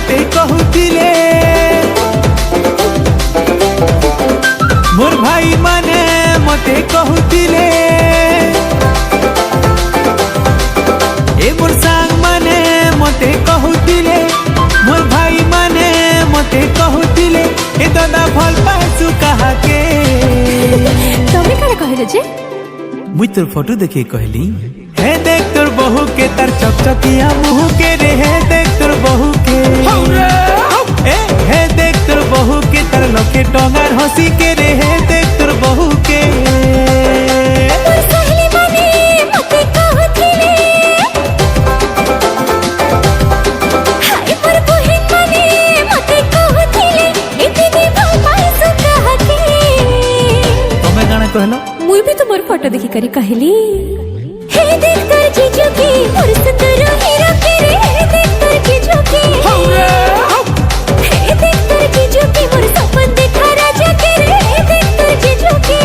मते कहूतिले मोर भाई माने मते कहूतिले ए मोर सांग माने मते कहूतिले मोर भाई माने मते कहूतिले ए दादा भल पासु कहा के तमे काहे कहले जे मुई तोर फोटो देखे कहली हे देख तोर बहू के तार चकचकिया मुंह के रे हे देख तोर बहू के हे देख तोर बहू के तार लके टंगार हंसी के रे हे देख तोर बहू के मोर सहेली माने मते कहथिले हाय मोर बहिन माने मते कहथिले एतिनी भल पाइसु कहा के तमे गाना कहलो मुई भी तुम्हार फोटो देखि करी कहली हे देख तोर जीजू की मोर सुंदर हीरा के रे हे देख तोर जीजू की हे देख तोर जीजू की मोर सपन देखा राजा के रे हे देख तोर जीजू की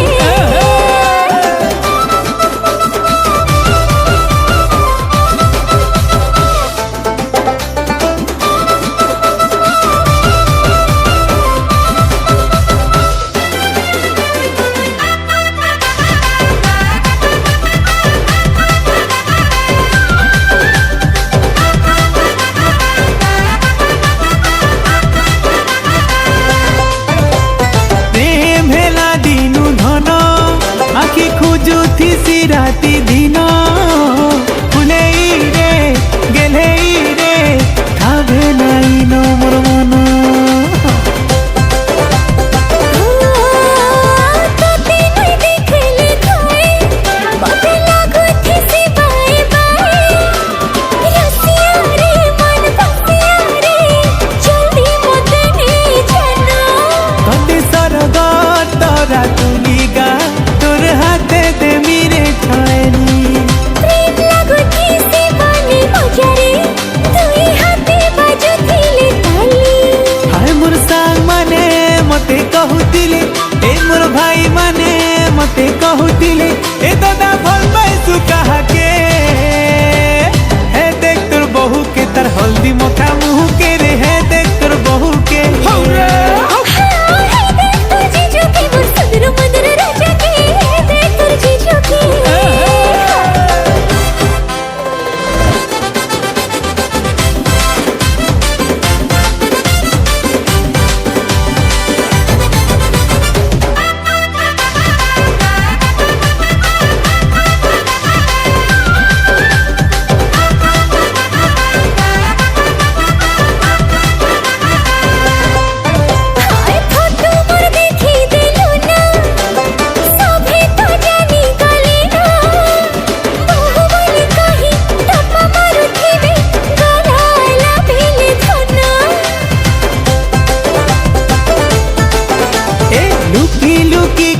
राती दिन फुले रे गेले रे खाबे नाई न मोर मन मते कहूतिले ए मोर भाई माने मते कहूतिले ए दादा भल पाइसु कहा के हे देख तोर बहू के तार हल्दी मखा मुंह के रे हे देख तोर बहू के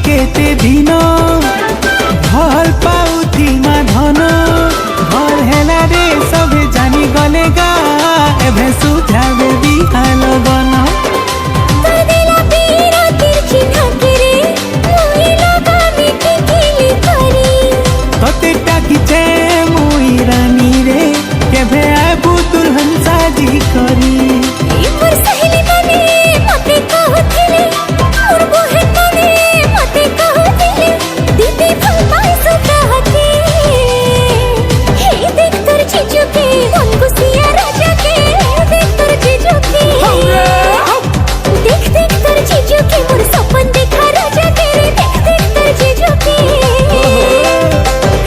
केते दिन भल पाउथी मा धन भल हेला रे सब जानी गले गा एभे सुझावे बिहाल बन बदला पीरा तिरछी ठाकरे मुई लगा मिठी खेली करी तते टाकी चे मुई रानी रे केभे आबू दुल्हन साजी करी ए मोर सहेली माने मते कहथिले मोर बहिन माने मते कहथिले दीदी भल पाइसु कहा के हे देख तोर जीजू के मन गुसिया राजा के हे देख तोर जीजू के देख देख तोर जीजू के मोर सपन देखा राजा के रे देख देख तोर जीजू के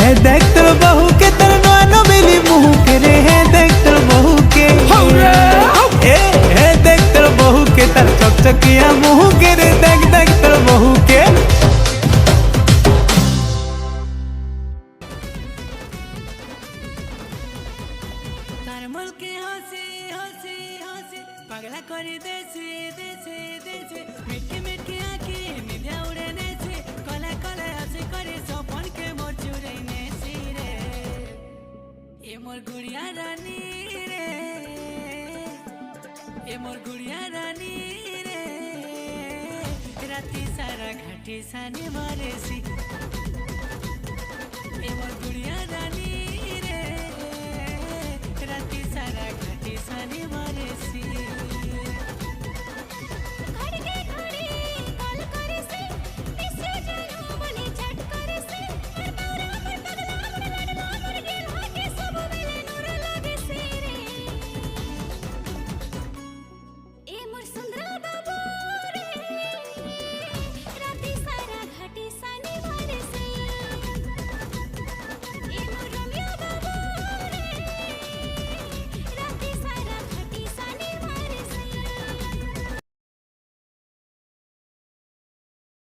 हे देख तोर बहू के तोर नोनो मिली मुंह के रे हे देख तोर बहू के हे देख तोर बहू के तार चकचकिया मुंह के रे देख देख तोर बहू के तार मुल के हंसी हंसी हंसी पगला करी देसी देसी देसी मिठी मिठी आँखी निद्या उड़े नेसी कला कला हंसी करे सपन के मोर चुरे नेसी रे ए मोर गुड़िया रानी रे ए मोर गुड़िया रानी रे राती सारा घाटी सानी मारेसी ए मोर गुड़िया रानी